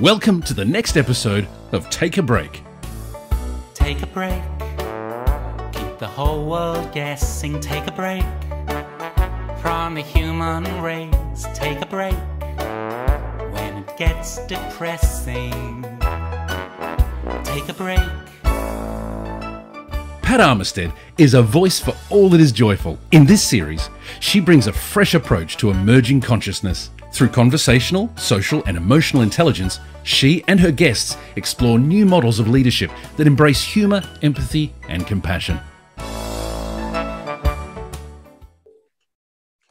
Welcome to the next episode of Take a Break. Take a break. Keep the whole world guessing. Take a break from the human race. Take a break when it gets depressing. Take a break. Pat Armistead is a voice for all that is joyful. In this series, she brings a fresh approach to emerging consciousness. Through conversational, social and emotional intelligence, she and her guests explore new models of leadership that embrace humour, empathy and compassion.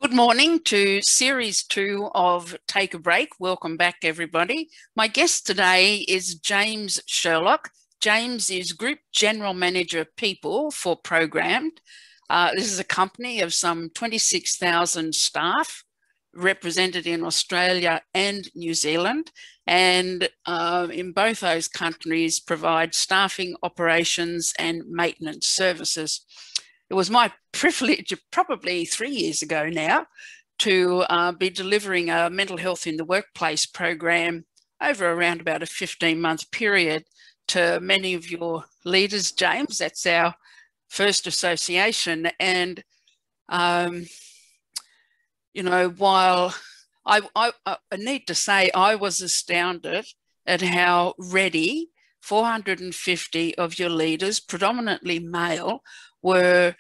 Good morning to Series 2 of Take a Break. Welcome back, everybody. My guest today is James Sherlock. James is Group General Manager of People for Programmed. This is a company of some 26,000 staff represented in Australia and New Zealand, and in both those countries provide staffing, operations and maintenance services. It was my privilege probably 3 years ago now to be delivering a mental health in the workplace program over around about a 15-month period to many of your leaders, James. That's our first association. And you know, while I need to say I was astounded at how ready 450 of your leaders, predominantly male, were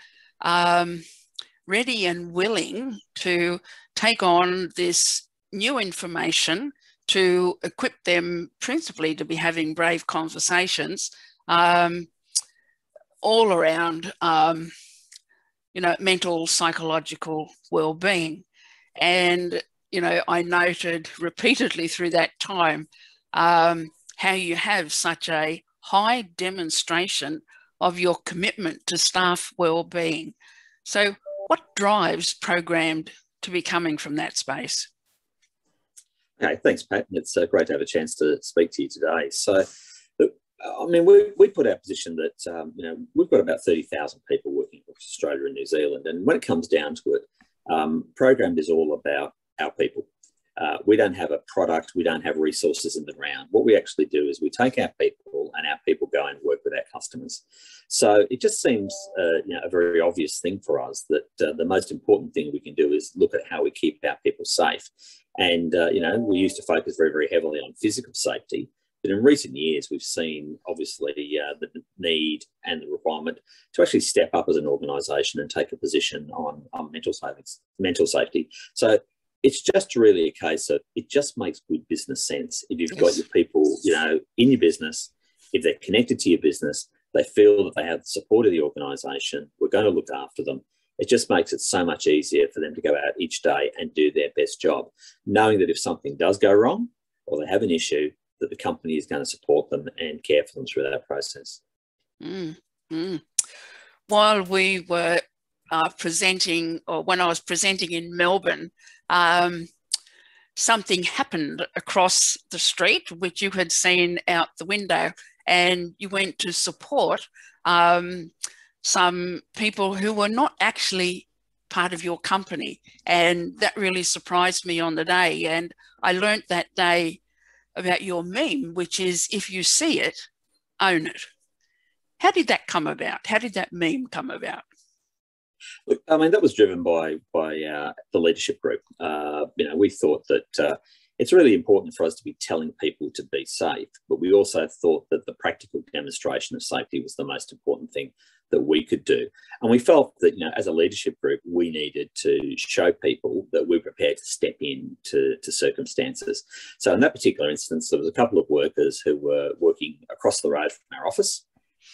ready and willing to take on this new information to equip them principally to be having brave conversations all around, you know, mental, psychological well-being. And, you know, I noted repeatedly through that time how you have such a high demonstration of your commitment to staff well-being. So what drives Programmed to be coming from that space? Okay, thanks, Pat. It's great to have a chance to speak to you today. So, I mean, we put our position that, you know, we've got about 30,000 people working across Australia and New Zealand. And when it comes down to it, Programmed is all about our people. We don't have a product. We don't have resources in the ground. What we actually do is we take our people and our people go and work with our customers. So it just seems you know, a very obvious thing for us that the most important thing we can do is look at how we keep our people safe. And, you know, we used to focus very, very heavily on physical safety. But in recent years, we've seen, obviously, the need and the requirement to actually step up as an organisation and take a position on mental safety. So it's just really a case of it just makes good business sense. If you've got your people, you know, in your business, if they're connected to your business, they feel that they have the support of the organisation, we're going to look after them. It just makes it so much easier for them to go out each day and do their best job, knowing that if something does go wrong or they have an issue, that the company is going to support them and care for them through that process. While we were presenting, or when I was presenting in Melbourne, something happened across the street, which you had seen out the window, and you went to support some people who were not actually part of your company. And that really surprised me on the day. And I learnt that day about your meme, which is, if you see it, own it. How did that come about? How did that meme come about? Look, I mean, that was driven by the leadership group. You know, we thought that it's really important for us to be telling people to be safe, but we also thought that the practical demonstration of safety was the most important thing that we could do. And we felt that, you know, as a leadership group, we needed to show people that we're prepared to step in to circumstances. So in that particular instance, there was a couple of workers who were working across the road from our office,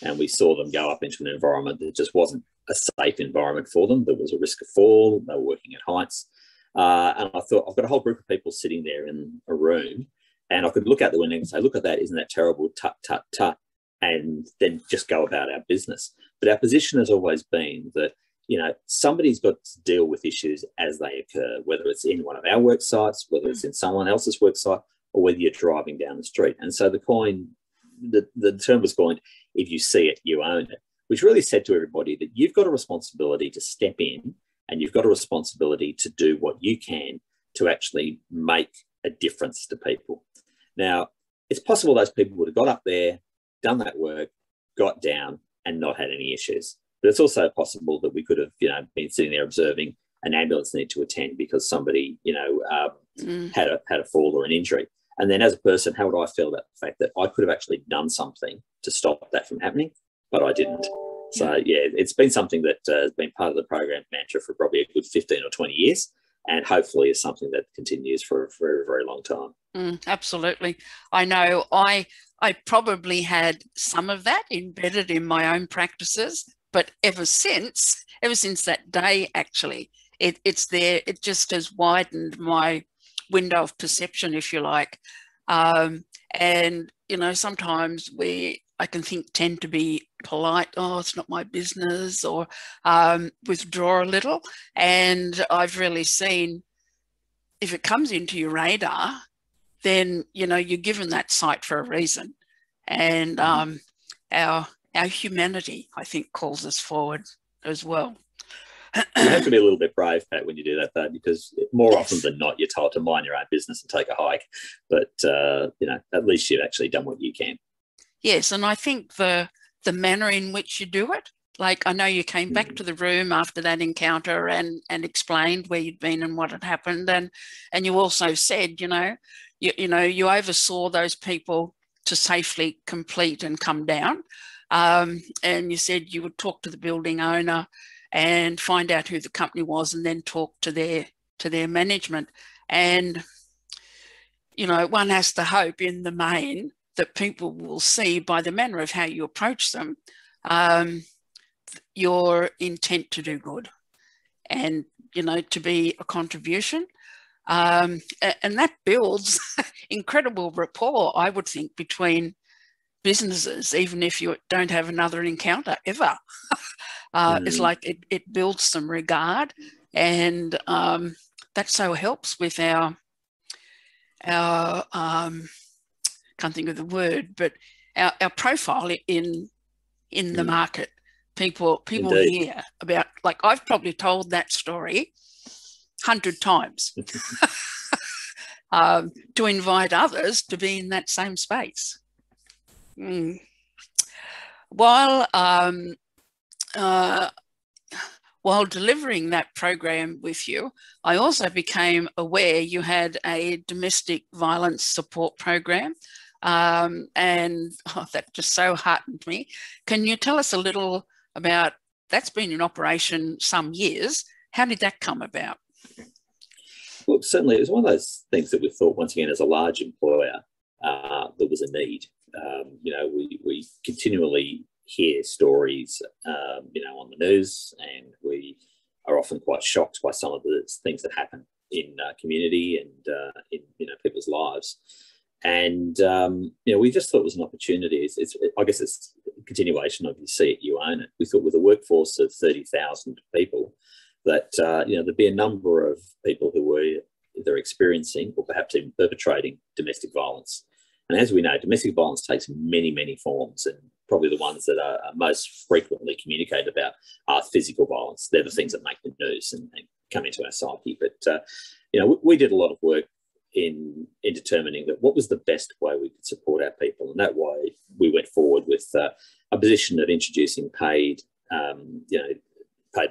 and we saw them go up into an environment that just wasn't a safe environment for them. There was a risk of fall. They were working at heights. And I thought, I've got a whole group of people sitting there in a room, and I could look out the window and say, look at that, isn't that terrible? Tut, tut, tut. And then just go about our business. But our position has always been that, you know, somebody's got to deal with issues as they occur, whether it's in one of our work sites, whether it's in someone else's work site, or whether you're driving down the street. And so the term was coined, if you see it, you own it, which really said to everybody that you've got a responsibility to step in, and you've got a responsibility to do what you can to actually make a difference to people. Now, it's possible those people would have got up there, done that work, got down, and not had any issues. But it's also possible that we could have, been sitting there observing an ambulance need to attend because somebody, had a fall or an injury. And then as a person, how would I feel about the fact that I could have actually done something to stop that from happening, but I didn't? So, it's been something that has been part of the program mantra for probably a good 15 or 20 years, and hopefully is something that continues for a very, very long time. Absolutely. I know I probably had some of that embedded in my own practices, but ever since that day, actually, it's there. It just has widened my window of perception, if you like. And, sometimes I can tend to be polite. Oh, it's not my business, or withdraw a little. And I've really seen, if it comes into your radar, then, you're given that sight for a reason. And our humanity, I think, calls us forward as well. You have to be a little bit brave, Pat, when you do that, though, because more often than not, you're told to mind your own business and take a hike. But, at least you've actually done what you can. Yes, and I think the manner in which you do it, like I know you came back to the room after that encounter and explained where you'd been and what had happened. And you also said, you oversaw those people to safely complete and come down. And you said you would talk to the building owner and find out who the company was, and then talk to their management. And, one has to hope in the main that people will see by the manner of how you approach them, your intent to do good and, to be a contribution. And that builds incredible rapport, I would think, between businesses, even if you don't have another encounter ever. It's like it builds some regard, and that so helps with our can't think of the word, but our profile in the market. People hear about, like, I've probably told that story 100 times to invite others to be in that same space. While delivering that program with you, I also became aware you had a domestic violence support program, and that just so heartened me. Can you tell us a little about, that's been in operation some years, how did that come about? Well, certainly it was one of those things that we thought, once again, as a large employer, there was a need. We continually hear stories, on the news, and we are often quite shocked by some of the things that happen in community and in people's lives. And we just thought it was an opportunity. I guess it's a continuation of you see it, you own it. We thought with a workforce of 30,000 people that there'd be a number of people who were either experiencing or perhaps even perpetrating domestic violence. And as we know, domestic violence takes many, many forms, and probably the ones that are most frequently communicated about are physical violence. They're the things that make the news and come into our psyche. But, we did a lot of work in determining that what was the best way we could support our people. And that way we went forward with a position of introducing paid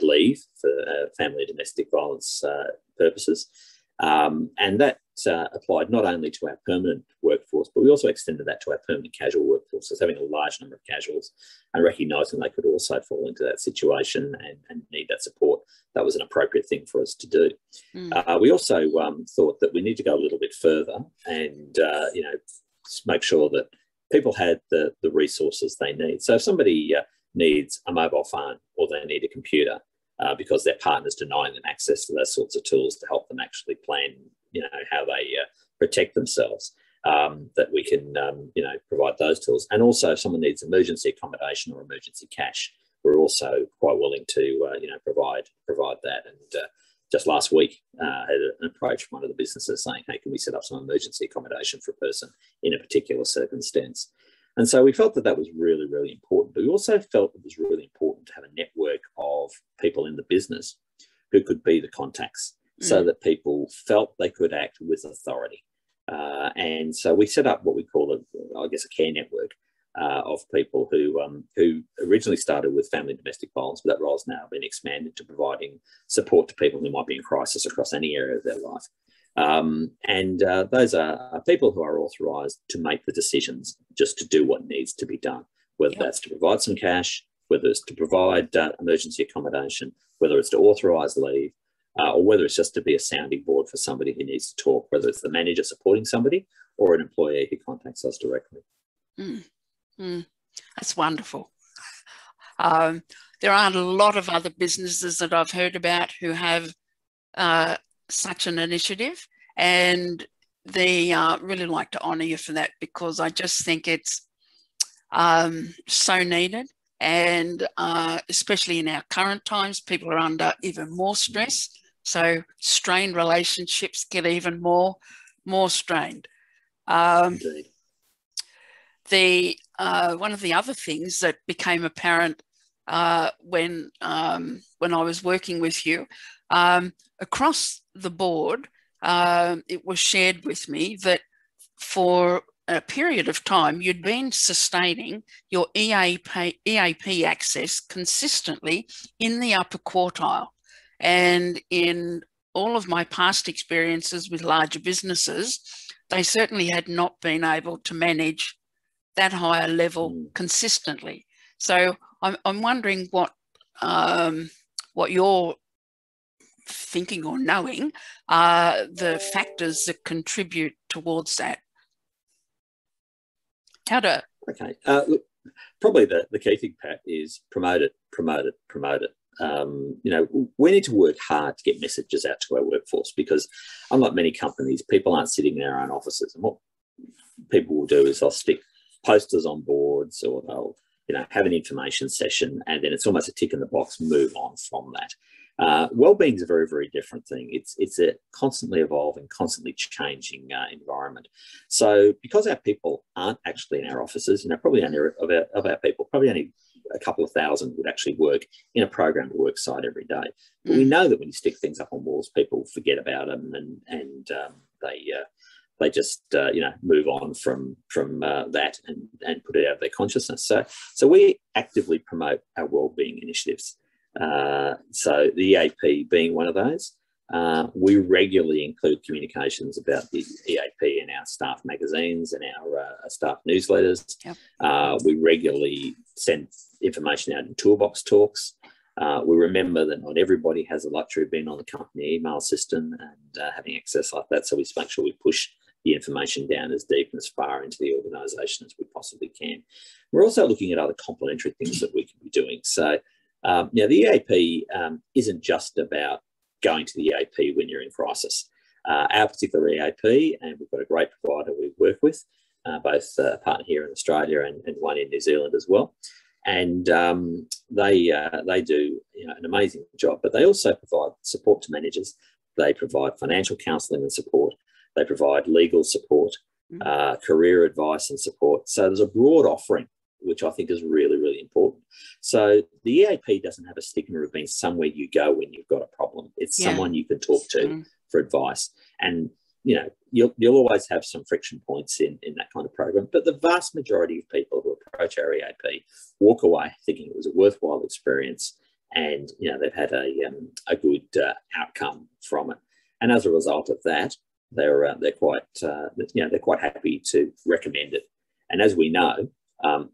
leave for family and domestic violence purposes. And that applied not only to our permanent workforce, but we also extended that to our permanent casual workforce. So having a large number of casuals and recognising they could also fall into that situation and need that support, that was an appropriate thing for us to do. We also thought that we need to go a little bit further and, make sure that people had the resources they need. So if somebody needs a mobile phone or they need a computer, because their partner's denying them access to those sorts of tools to help them actually plan, how they protect themselves, that we can, provide those tools. And also if someone needs emergency accommodation or emergency cash, we're also quite willing to, provide that. And just last week, had an approach from one of the businesses saying, hey, can we set up some emergency accommodation for a person in a particular circumstance? And so we felt that was really, really important. But we also felt it was really important to have a network of people in the business who could be the contacts so that people felt they could act with authority. And so we set up what we call, I guess, a care network of people who originally started with family domestic violence, but that role's now been expanded to providing support to people who might be in crisis across any area of their life. Those are people who are authorised to make the decisions just to do what needs to be done, whether that's to provide some cash, whether it's to provide emergency accommodation, whether it's to authorise leave, or whether it's just to be a sounding board for somebody who needs to talk, whether it's the manager supporting somebody or an employee who contacts us directly. That's wonderful. There aren't a lot of other businesses that I've heard about who have such an initiative, and they really like to honour you for that, because I just think it's so needed. And especially in our current times, people are under even more stress. So strained relationships get even more strained. Indeed. One of the other things that became apparent when I was working with you, across the board, it was shared with me that for a period of time, you'd been sustaining your EAP access consistently in the upper quartile. And in all of my past experiences with larger businesses, they certainly had not been able to manage that higher level consistently. So I'm wondering what you're thinking or knowing are the factors that contribute towards that. Okay. Look, probably the key thing, Pat, is promote it. We need to work hard to get messages out to our workforce, because unlike many companies, people aren't sitting in their own offices. And what people will do is they'll stick posters on boards, or they'll have an information session, and then it's almost a tick in the box, move on from that. Wellbeing is a very, very different thing. It's a constantly evolving, constantly changing environment. So because our people aren't actually in our offices, probably only of our people, probably only a couple of thousand would actually work in a program to work site every day. But we know that when you stick things up on walls, people forget about them, and they just move on from that and put it out of their consciousness. So we actively promote our wellbeing initiatives. So the EAP being one of those. We regularly include communications about the EAP in our staff magazines and our staff newsletters. Yep. We regularly send information out in toolbox talks. We remember that not everybody has the luxury of being on the company email system and having access like that, so we make sure we push the information down as deep and as far into the organisation as we possibly can. We're also looking at other complementary things that we can be doing. So the EAP isn't just about going to the EAP when you're in crisis. Our particular EAP, and we've got a great provider we work with, both a partner here in Australia and one in New Zealand as well. And they do an amazing job, but they also provide support to managers. They provide financial counselling and support. They provide legal support, career advice and support. So there's a broad offering, which I think is really, really important. So the EAP doesn't have a stigma of being somewhere you go when you've got a problem. It's someone you can talk to for advice. And, you'll always have some friction points in that kind of program. But the vast majority of people who approach our EAP walk away thinking it was a worthwhile experience, and, they've had a good outcome from it. And as a result of that, they're quite happy to recommend it. And as we know,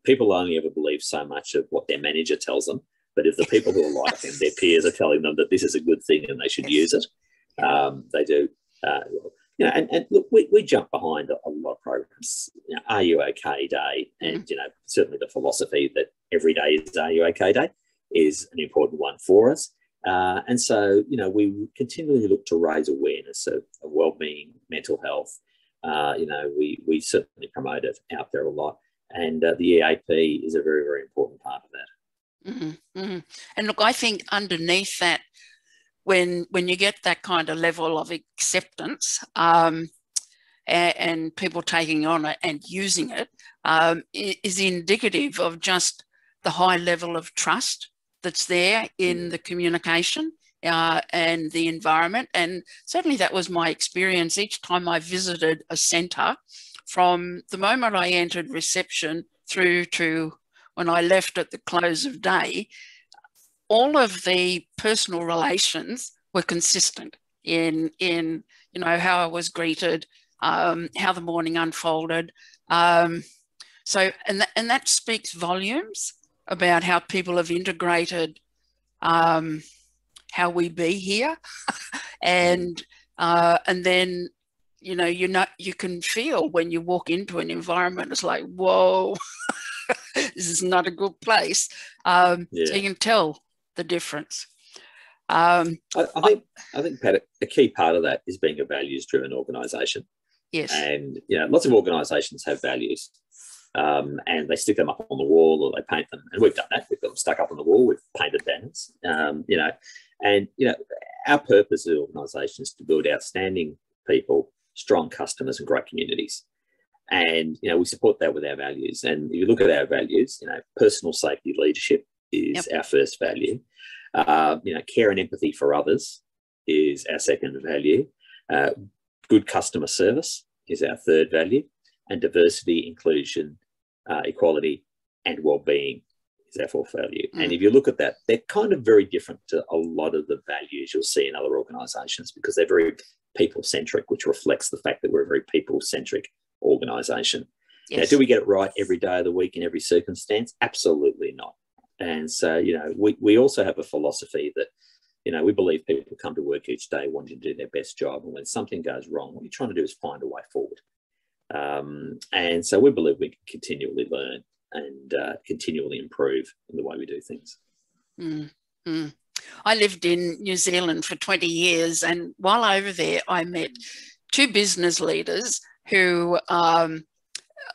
people only ever believe so much of what their manager tells them, but if the people who are like them, their peers are telling them that this is a good thing and they should use it, they do. And look, we jump behind a lot of programs. Are You OK Day? And certainly the philosophy that every day is Are You OK Day is an important one for us. And so, we continually look to raise awareness of wellbeing, mental health. We certainly promote it out there a lot. And the EAP is a very, very important part of that. Mm-hmm, mm-hmm. And look, I think underneath that, when you get that kind of level of acceptance and people taking on it and using it, is indicative of just the high level of trust that's there in the communication, and the environment. And certainly that was my experience each time I visited a centre, from the moment I entered reception through to when I left at the close of day. All of the personal relations were consistent in how I was greeted, how the morning unfolded. So that speaks volumes about how people have integrated how we be here, and then you can feel when you walk into an environment, it's like, whoa, this is not a good place. So you can tell the difference. I think, Pat, a key part of that is being a values-driven organisation. Yes. And lots of organisations have values, and they stick them up on the wall or they paint them. And we've done that. We've got them stuck up on the wall. We've painted banners. Our purpose as an organisation is to build outstanding people, strong customers, and great communities. And we support that with our values. And if you look at our values, personal safety leadership is our first value. Care and empathy for others is our second value. Good customer service is our third value, and diversity, inclusion, equality, and wellbeing is our fourth value. And if you look at that, they're kind of very different to a lot of the values you'll see in other organisations, because they're very people-centric, which reflects the fact that we're a very people-centric organisation. Yes. Now, do we get it right every day of the week in every circumstance? Absolutely not. And so, we also have a philosophy that, we believe people come to work each day wanting to do their best job. And when something goes wrong, what you're trying to do is find a way forward. And so we believe we can continually learn and continually improve in the way we do things. Mm-hmm. I lived in New Zealand for 20 years. And while over there, I met two business leaders who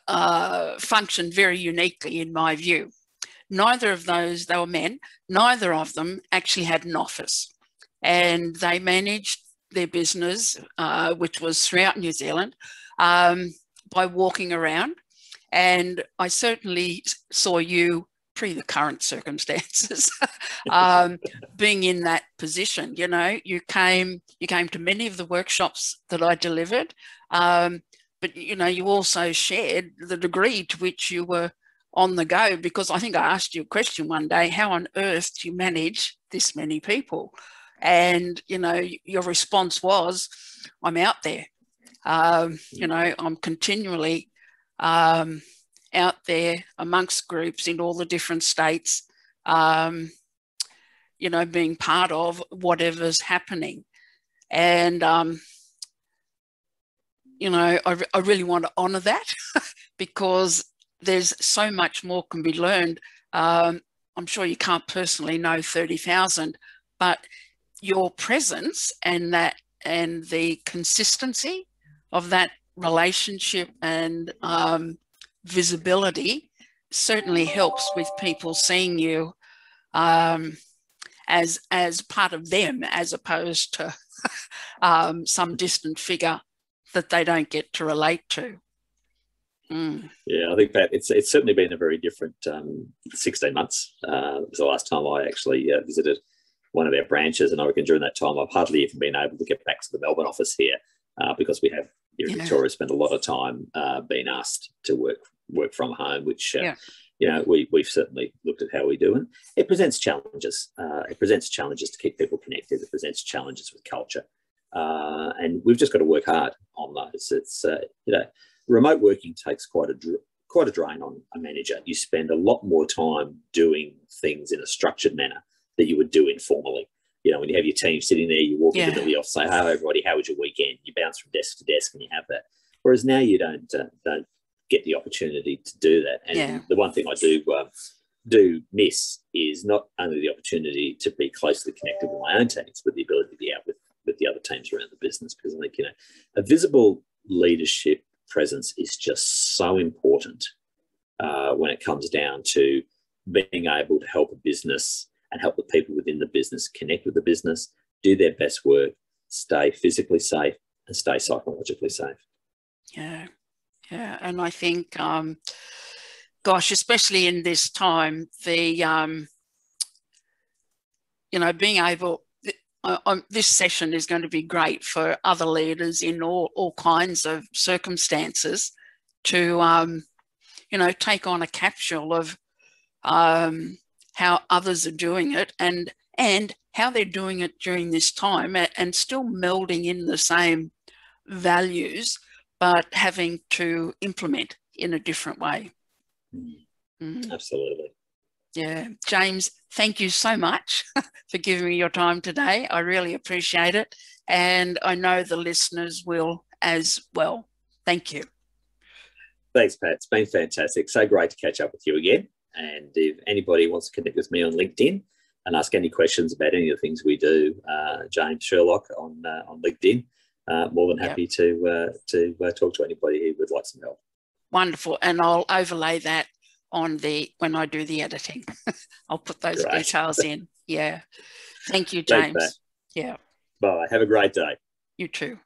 functioned very uniquely in my view. Neither of those, they were men, neither of them actually had an office. And they managed their business, which was throughout New Zealand, by walking around. And I certainly saw you, pre the current circumstances, being in that position. You came to many of the workshops that I delivered, but you also shared the degree to which you were on the go, because I think I asked you a question one day: how on earth do you manage this many people? And your response was, I'm out there. I'm continually out there amongst groups in all the different states, being part of whatever's happening. And I really want to honour that because there's so much more can be learned. I'm sure you can't personally know 30,000, but your presence and the consistency of that relationship and visibility certainly helps with people seeing you as part of them, as opposed to some distant figure that they don't get to relate to. Yeah, I think that it's certainly been a very different 16 months. It was the last time I actually visited one of our branches, and I reckon during that time I've hardly even been able to get back to the Melbourne office here because we have here in Victoria spent a lot of time being asked to work from home, which we've certainly looked at how we do, and it presents challenges. It presents challenges to keep people connected. It presents challenges with culture, and we've just got to work hard on those. It's remote working takes quite a drain on a manager. You spend a lot more time doing things in a structured manner that you would do informally. When you have your team sitting there, you walk into the office, say, "Hi, everybody, how was your weekend?" You bounce from desk to desk and you have that. Whereas now you don't get the opportunity to do that. And the one thing I do miss is not only the opportunity to be closely connected with my own teams, but the ability to be out with the other teams around the business. Because I think, a visible leadership presence is just so important when it comes down to being able to help a business and help the people within the business connect with the business, do their best work, stay physically safe and stay psychologically safe. Yeah. And I think, especially in this time, the, being able, this session is going to be great for other leaders in all kinds of circumstances to, take on a capsule of how others are doing it and how they're doing it during this time, and still melding in the same values, but having to implement in a different way. Absolutely. Yeah. James, thank you so much for giving me your time today. I really appreciate it. And I know the listeners will as well. Thank you. Thanks, Pat. It's been fantastic. So great to catch up with you again. And if anybody wants to connect with me on LinkedIn and ask any questions about any of the things we do, James Sherlock on LinkedIn, more than happy to talk to anybody who would like some help. Wonderful. And I'll overlay that on when I do the editing. I'll put those details in. Yeah. Thank you, James. Thanks, yeah. Bye. Have a great day. You too.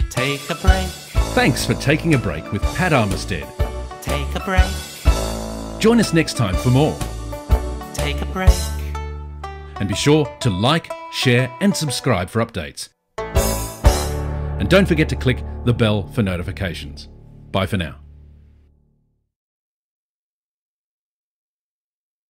Take a break. Thanks for taking a break with Pat Armistead. Take a break. Join us next time for more. Take a break. And be sure to like, share and subscribe for updates. And don't forget to click the bell for notifications. Bye for now.